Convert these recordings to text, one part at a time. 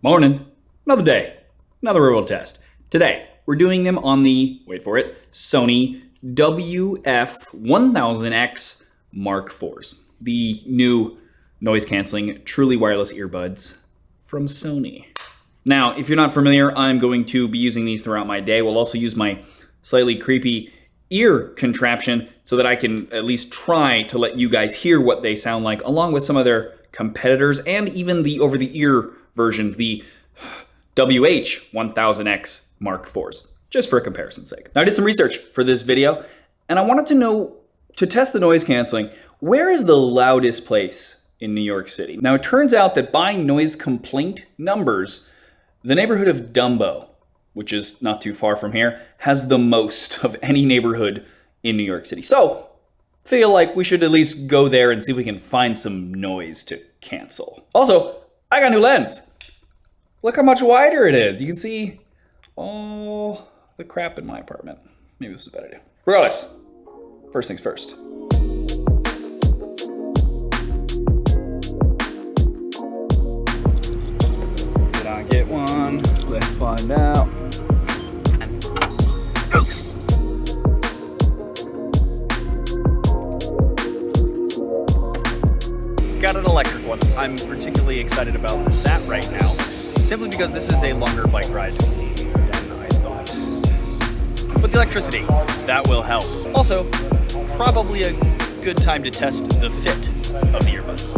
Morning. Another day. Another real world test. Today, we're doing them on the, wait for it, Sony WF-1000XM4s. The new noise-canceling, truly wireless earbuds from Sony. Now, if you're not familiar, I'm going to be using these throughout my day. We'll also use my slightly creepy ear contraption so that I can at least try to let you guys hear what they sound like, along with some of their competitors and even the over-the-ear versions, the WH-1000X4s, just for a comparison's sake. Now, I did some research for this video, and I wanted to know, to test the noise canceling, where is the loudest place in New York City? Now, it turns out that by noise complaint numbers, the neighborhood of DUMBO, which is not too far from here, has the most of any neighborhood in New York City. So, feel like we should at least go there and see if we can find some noise to cancel. Also, I got a new lens. Look how much wider it is. You can see all the crap in my apartment. Maybe this is a bad idea. Regardless, first things first. Did I get one? Let's find out. Got an electric one. I'm particularly excited about that right now, simply because this is a longer bike ride than I thought. But the electricity, that will help. Also, probably a good time to test the fit of the earbuds.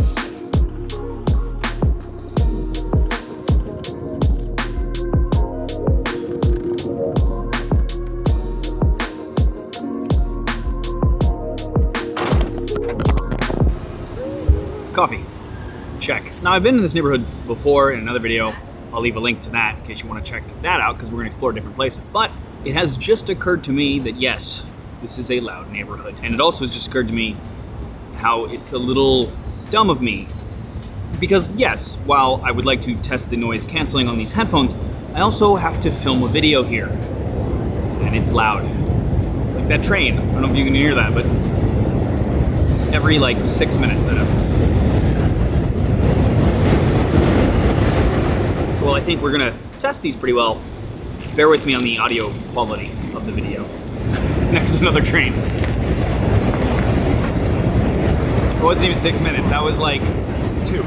Coffee. Check. Now, I've been in this neighborhood before in another video. I'll leave a link to that in case you want to check that out, because we're going to explore different places. But it has just occurred to me that yes, this is a loud neighborhood. And it also has just occurred to me how it's a little dumb of me. Because yes, while I would like to test the noise canceling on these headphones, I also have to film a video here. And it's loud. Like that train. I don't know if you can hear that, but every 6 minutes that happens. So while I think we're gonna test these pretty well, bear with me on the audio quality of the video. Next, another train. It wasn't even 6 minutes, that was like 2.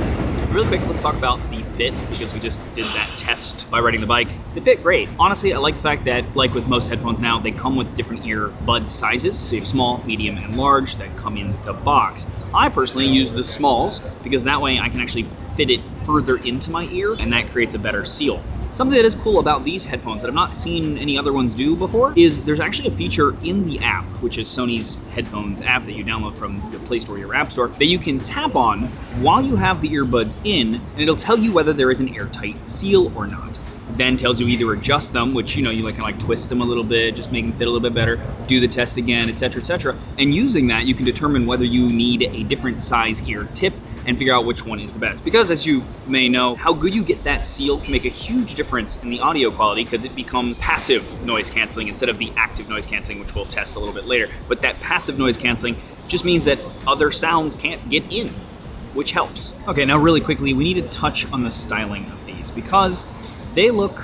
Really quick, let's talk about the fit, because we just did that test by riding the bike. They fit great. Honestly, I like the fact that, like with most headphones now, they come with different earbud sizes. So you have small, medium, and large that come in the box. I personally use the smalls because that way I can actually fit it further into my ear, and that creates a better seal. Something that is cool about these headphones that I've not seen any other ones do before is there's actually a feature in the app, which is Sony's headphones app that you download from your Play Store or your App Store, that you can tap on while you have the earbuds in, and it'll tell you whether there is an airtight seal or not. It then tells you either adjust them, which you can twist them a little bit, just make them fit a little bit better, do the test again, etc., etc. And using that, you can determine whether you need a different size ear tip and figure out which one is the best. Because as you may know, how good you get that seal can make a huge difference in the audio quality, because it becomes passive noise canceling instead of the active noise canceling, which we'll test a little bit later. But that passive noise canceling just means that other sounds can't get in, which helps. Okay, now really quickly, we need to touch on the styling of these, because they look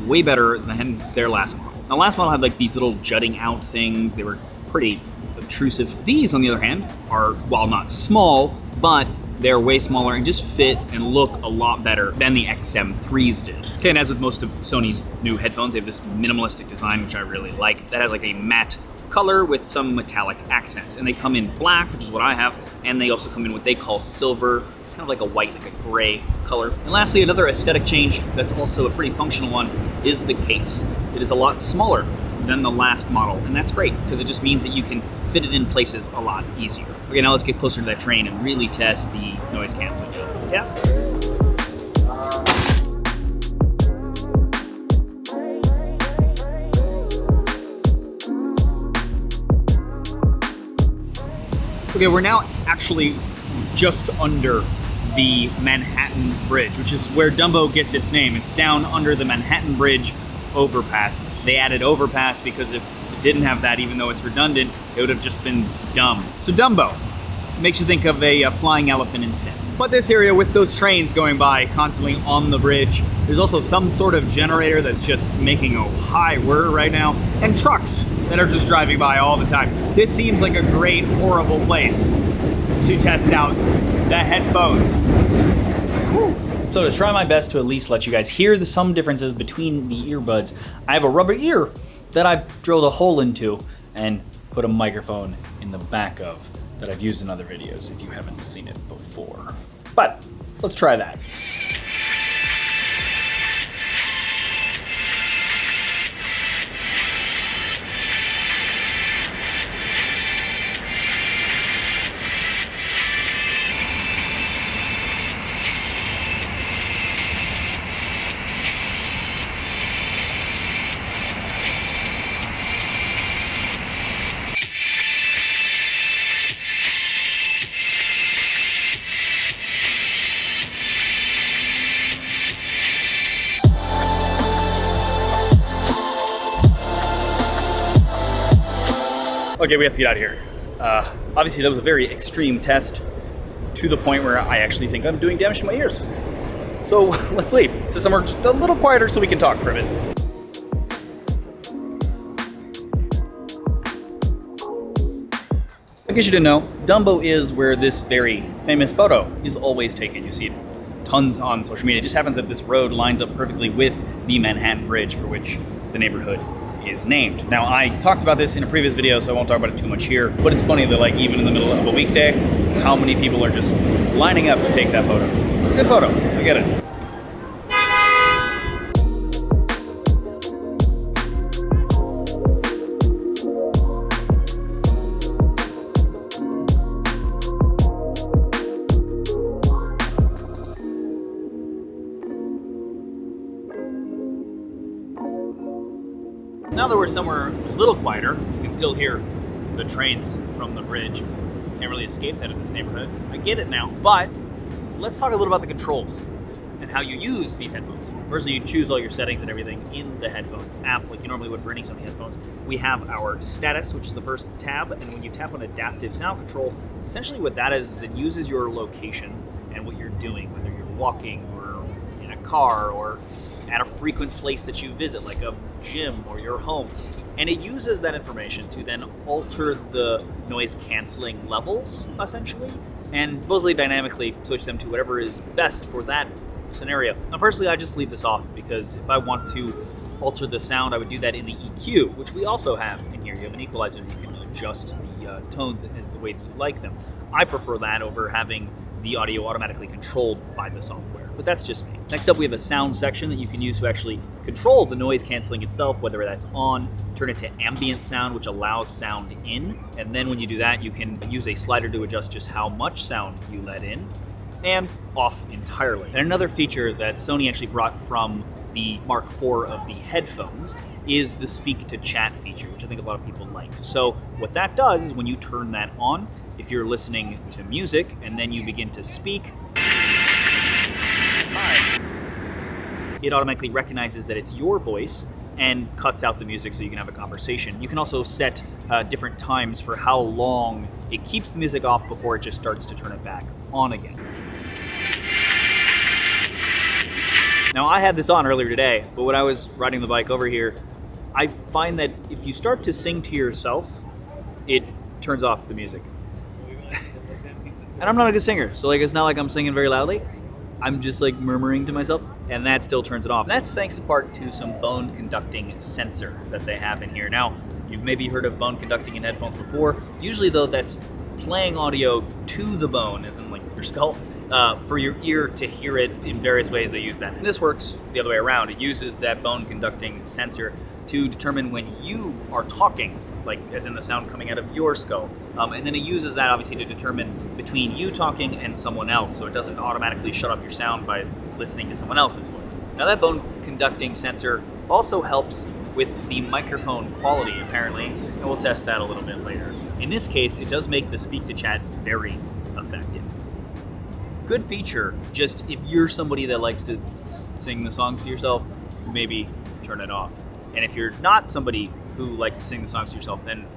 way better than their last model. Now, last model had these little jutting out things. They were pretty obtrusive. These, on the other hand, are, while not small, but they're way smaller and just fit and look a lot better than the XM3s did. Okay, and as with most of Sony's new headphones, they have this minimalistic design, which I really like, that has a matte color with some metallic accents. And they come in black, which is what I have, and they also come in what they call silver. It's kind of like a white, like a gray color. And lastly, another aesthetic change that's also a pretty functional one is the case. It is a lot smaller than the last model, and that's great, because it just means that you can fit it in places a lot easier. Okay, now let's get closer to that train and really test the noise canceling. Yeah. Okay, we're now actually just under the Manhattan Bridge, which is where DUMBO gets its name. It's down under the Manhattan Bridge overpass. They added overpass because if it didn't have that, even though it's redundant, it would have just been dumb. So DUMBO makes you think of a flying elephant instead. But this area with those trains going by constantly on the bridge There's also some sort of generator that's just making a high whir right now, and trucks that are just driving by all the time. This seems like a great, horrible place to test out the headphones. Whew. So to try my best to at least let you guys hear some differences between the earbuds, I have a rubber ear that I've drilled a hole into and put a microphone in the back of that I've used in other videos if you haven't seen it before. But let's try that. Okay, we have to get out of here. Obviously, that was a very extreme test to the point where I actually think I'm doing damage to my ears. So let's leave to somewhere just a little quieter so we can talk for a bit. In case you didn't know, Dumbo is where this very famous photo is always taken. You see it tons on social media. It just happens that this road lines up perfectly with the Manhattan Bridge for which the neighborhood is named. Now, I talked about this in a previous video, so I won't talk about it too much here, but it's funny that like even in the middle of a weekday, how many people are just lining up to take that photo. It's a good photo, I get it. Now that we're somewhere a little quieter, you can still hear the trains from the bridge. Can't really escape that in this neighborhood. I get it now, but let's talk a little about the controls and how you use these headphones. Firstly, you choose all your settings and everything in the headphones app like you normally would for any Sony headphones. We have our status, which is the first tab, and when you tap on adaptive sound control, essentially what that is it uses your location and what you're doing, whether you're walking or in a car or at a frequent place that you visit, like a gym or your home. And it uses that information to then alter the noise canceling levels, essentially, and supposedly dynamically switch them to whatever is best for that scenario. Now, personally, I just leave this off because if I want to alter the sound, I would do that in the EQ, which we also have in here. You have an equalizer that you can adjust the tones as the way that you like them. I prefer that over having the audio automatically controlled by the software, but that's just me. Next up, we have a sound section that you can use to actually control the noise canceling itself, whether that's on, turn it to ambient sound, which allows sound in, and then when you do that, you can use a slider to adjust just how much sound you let in, and off entirely. And another feature that Sony actually brought from the Mark IV of the headphones is the speak to chat feature, which I think a lot of people liked. So what that does is when you turn that on, if you're listening to music and then you begin to speak, it automatically recognizes that it's your voice and cuts out the music so you can have a conversation. You can also set different times for how long it keeps the music off before it just starts to turn it back on again. Now, I had this on earlier today, but when I was riding the bike over here, I find that if you start to sing to yourself, it turns off the music. And I'm not a good singer, so it's not like I'm singing very loudly. I'm just murmuring to myself, and that still turns it off. And that's thanks in part to some bone conducting sensor that they have in here. Now, you've maybe heard of bone conducting in headphones before. Usually, though, that's playing audio to the bone, as in your skull, for your ear to hear it in various ways. They use that. And this works the other way around. It uses that bone conducting sensor to determine when you are talking, as in the sound coming out of your skull. And then it uses that obviously to determine between you talking and someone else, so it doesn't automatically shut off your sound by listening to someone else's voice. Now, that bone conducting sensor also helps with the microphone quality, apparently, and we'll test that a little bit later. In this case, it does make the speak to chat very effective. Good feature, just if you're somebody that likes to sing the songs to yourself, maybe turn it off. And if you're not somebody who likes to sing the songs to yourself, then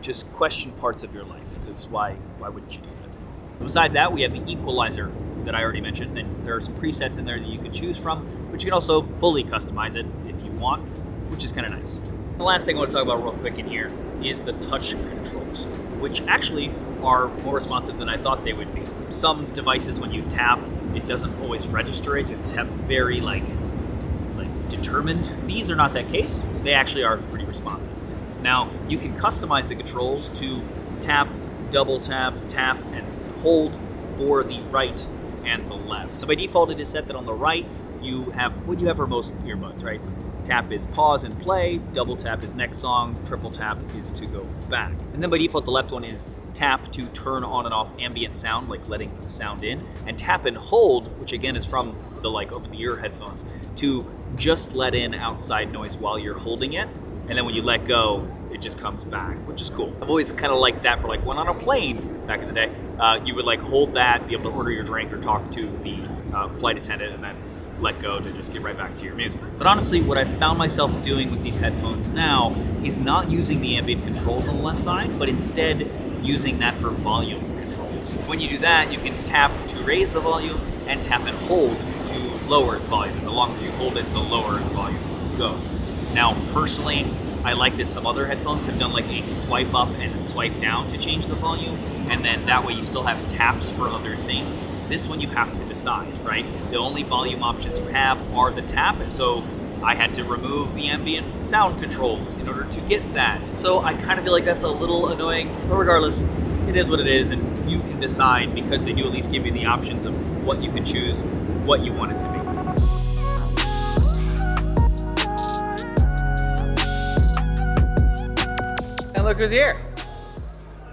just question parts of your life, because why wouldn't you do that? Besides that, we have the equalizer that I already mentioned, and there are some presets in there that you can choose from, but you can also fully customize it if you want, which is kind of nice. The last thing I want to talk about real quick in here is the touch controls, which actually are more responsive than I thought they would be. Some devices, when you tap, it doesn't always register it. You have to tap very like determined. These are not that case. They actually are pretty responsive. Now, you can customize the controls to tap, double tap, tap, and hold for the right and the left. So by default, it is set that on the right, you have what you have for most earbuds, right? Tap is pause and play, double tap is next song, triple tap is to go back. And then by default, the left one is tap to turn on and off ambient sound, like letting the sound in, and tap and hold, which again is from the like over-the-ear headphones, to just let in outside noise while you're holding it. And then when you let go, it just comes back, which is cool. I've always kind of liked that for like when on a plane back in the day, you would like hold that, be able to order your drink or talk to the flight attendant, and then let go to just get right back to your music. But honestly, what I've found myself doing with these headphones now is not using the ambient controls on the left side, but instead using that for volume controls. When you do that, you can tap to raise the volume and tap and hold to lower the volume. And the longer you hold it, the lower the volume goes. Now, personally, I like that some other headphones have done like a swipe up and swipe down to change the volume, and then that way you still have taps for other things. This one you have to decide, right? The only volume options you have are the tap, and so I had to remove the ambient sound controls in order to get that. So I kind of feel like that's a little annoying, but regardless, it is what it is, and you can decide because they do at least give you the options of what you can choose, what you want it to be. And look who's here.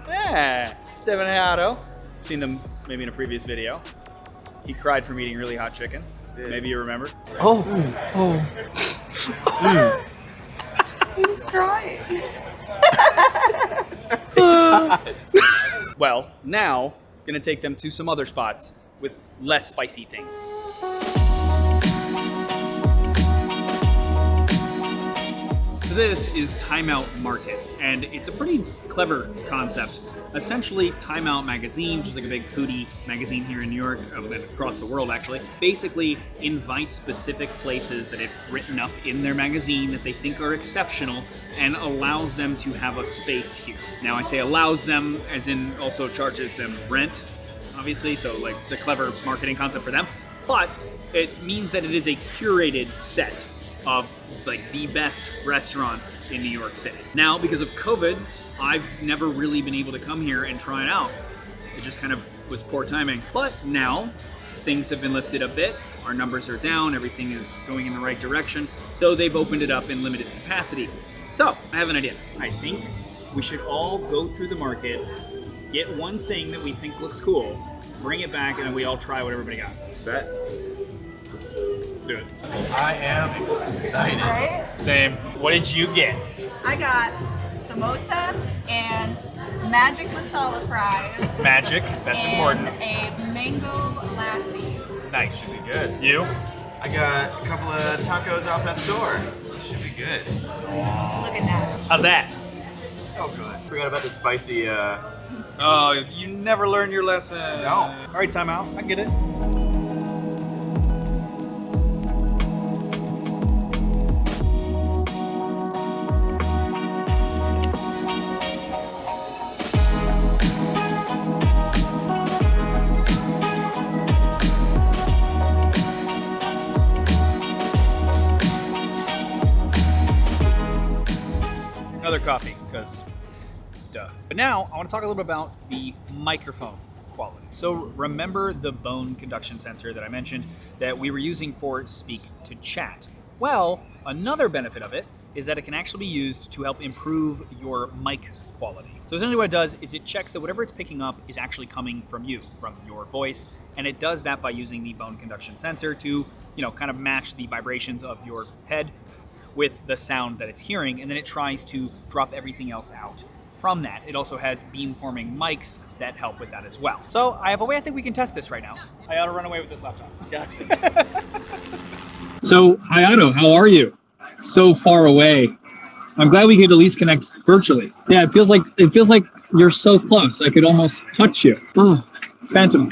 Yeah, Stephen Hayato. Seen him maybe in a previous video. He cried from eating really hot chicken. Yeah. Maybe you remember. Oh. He's crying. It's hot. Well, now, gonna take them to some other spots with less spicy things. So this is Timeout Market, and it's a pretty clever concept. Essentially, Timeout Magazine, which is like a big foodie magazine here in New York, and across the world actually, basically invites specific places that have written up in their magazine that they think are exceptional and allows them to have a space here. Now I say allows them as in also charges them rent, obviously, so like it's a clever marketing concept for them, but it means that it is a curated set of like the best restaurants in New York City. Now, because of COVID, I've never really been able to come here and try it out. It just kind of was poor timing. But now, things have been lifted a bit, our numbers are down, everything is going in the right direction, so they've opened it up in limited capacity. So, I have an idea. I think we should all go through the market, get one thing that we think looks cool, bring it back, and then we all try what everybody got. Bet? Let's do it. I am excited. Right? Same. What did you get? I got samosa and magic masala fries. Magic. That's and important. A mango lassi. Nice. Good. You? I got a couple of tacos al pastor. Should be good. Look at that. How's that? So good. Forgot about the spicy, Oh, you never learn your lesson. No. All right, time out. I get it. Another coffee, because duh. But now, I want to talk a little bit about the microphone quality. So remember the bone conduction sensor that I mentioned that we were using for speak to chat? Well, another benefit of it is that it can actually be used to help improve your mic quality. So essentially what it does is it checks that whatever it's picking up is actually coming from you, from your voice, and it does that by using the bone conduction sensor to, kind of match the vibrations of your head with the sound that it's hearing, and then it tries to drop everything else out from that. It also has beamforming mics that help with that as well. So I have a way I think we can test this right now. I ought to run away with this laptop. gotcha. So, Hayato, how are you? So far away. I'm glad we could at least connect virtually. Yeah, it feels like you're so close. I could almost touch you. Oh, phantom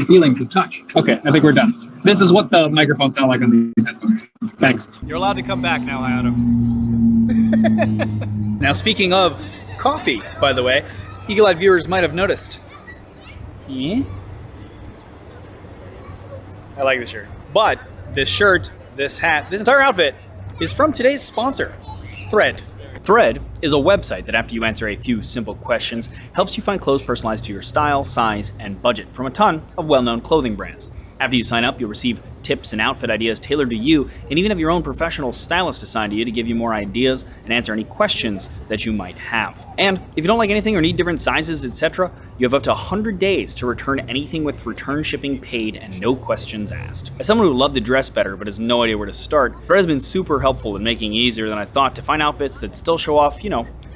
feelings of touch. Okay, I think we're done. This is what the microphones sound like on these headphones. Thanks. You're allowed to come back now, Adam. Now, speaking of coffee, by the way, eagle-eyed viewers might have noticed. Yeah? I like this shirt. But this shirt, this hat, this entire outfit is from today's sponsor, Thread. Thread is a website that, after you answer a few simple questions, helps you find clothes personalized to your style, size, and budget from a ton of well-known clothing brands. After you sign up, you'll receive tips and outfit ideas tailored to you, and even have your own professional stylist assigned to you to give you more ideas and answer any questions that you might have. And if you don't like anything or need different sizes, etc., you have up to 100 days to return anything with return shipping paid and no questions asked. As someone who would love to dress better but has no idea where to start, Thread has been super helpful in making it easier than I thought to find outfits that still show off,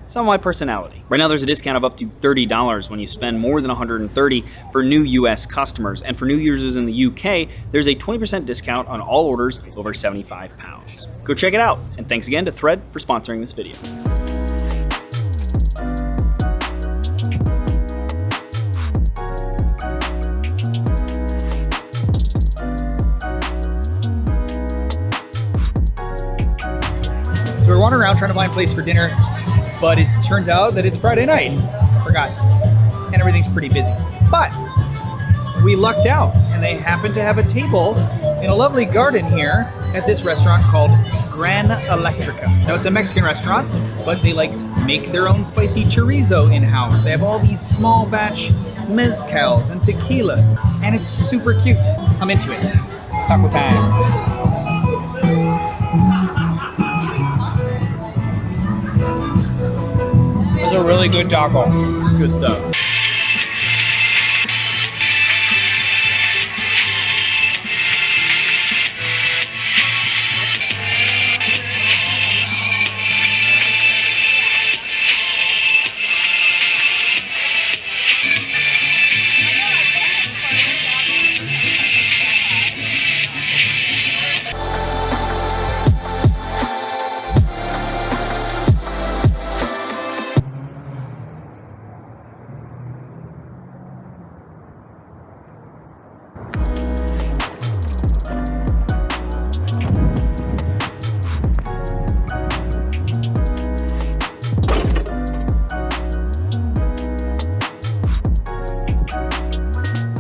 some of my personality. Right now there's a discount of up to $30 when you spend more than $130 for new US customers, and for new users in the UK, there's a 20% discount on all orders over £75. Go check it out, and thanks again to Thread for sponsoring this video. So we're wandering around trying to find a place for dinner, but it turns out that it's Friday night. I forgot. And everything's pretty busy. But we lucked out, and they happen to have a table in a lovely garden here at this restaurant called Gran Electrica. Now, it's a Mexican restaurant, but they make their own spicy chorizo in-house. They have all these small batch mezcals and tequilas, and it's super cute. I'm into it. Taco time. It's a really good taco. Good stuff.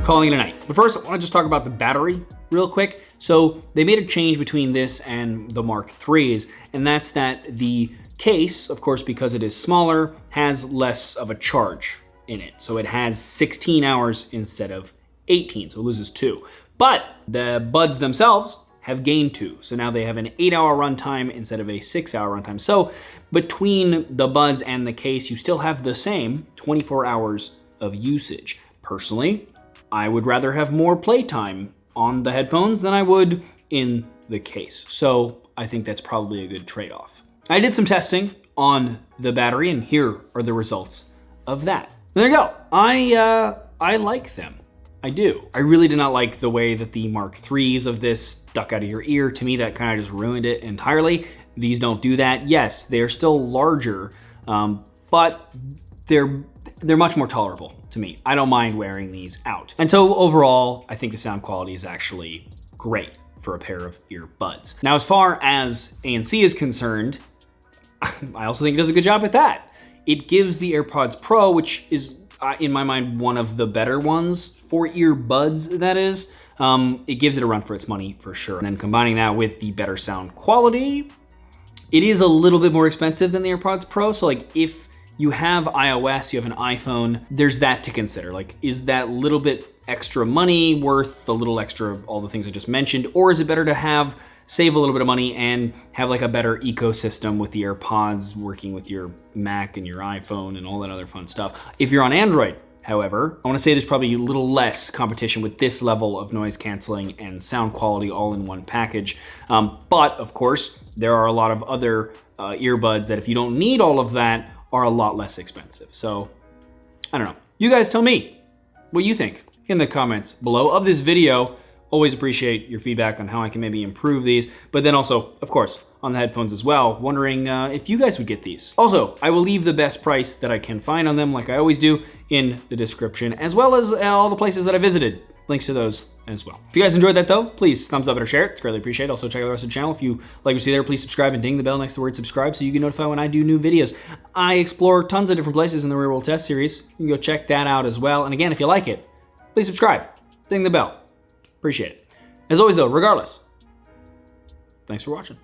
Calling it a night. But first, I want to just talk about the battery real quick. So they made a change between this and the Mark IIIs, and that's that the case, of course, because it is smaller, has less of a charge in it. So it has 16 hours instead of 18, so it loses 2. But the buds themselves have gained 2. So now they have an 8-hour runtime instead of a 6-hour runtime. So between the buds and the case, you still have the same 24 hours of usage. Personally, I would rather have more playtime on the headphones than I would in the case. So I think that's probably a good trade-off. I did some testing on the battery, and here are the results of that. There you go. I like them. I do. I really did not like the way that the Mark IIIs of this stuck out of your ear. To me, that kind of just ruined it entirely. These don't do that. Yes, they're still larger, but they're much more tolerable to me. I don't mind wearing these out. And so overall, I think the sound quality is actually great for a pair of earbuds. Now, as far as ANC is concerned, I also think it does a good job at that. It gives the AirPods Pro, which is, in my mind, one of the better ones for earbuds, that is. It gives it a run for its money, for sure. And then combining that with the better sound quality, it is a little bit more expensive than the AirPods Pro. So if you have iOS, you have an iPhone, there's that to consider. Is that little bit extra money worth the little extra, all the things I just mentioned? Or is it better to save a little bit of money and have a better ecosystem with the AirPods working with your Mac and your iPhone and all that other fun stuff? If you're on Android, however, I wanna say there's probably a little less competition with this level of noise canceling and sound quality all in one package. But of course, there are a lot of other earbuds that if you don't need all of that, are a lot less expensive. So, I don't know. You guys tell me what you think in the comments below of this video. Always appreciate your feedback on how I can maybe improve these. But then also, of course, on the headphones as well, wondering if you guys would get these. Also, I will leave the best price that I can find on them, like I always do, in the description, as well as all the places that I visited. Links to those as well. If you guys enjoyed that though, please thumbs up it or share it. It's greatly appreciated. Also check out the rest of the channel. If you like what you see there, please subscribe and ding the bell next to the word subscribe so you get notified when I do new videos. I explore tons of different places in the Real World Test series. You can go check that out as well. And again, if you like it, please subscribe, ding the bell. Appreciate it. As always though, regardless, thanks for watching.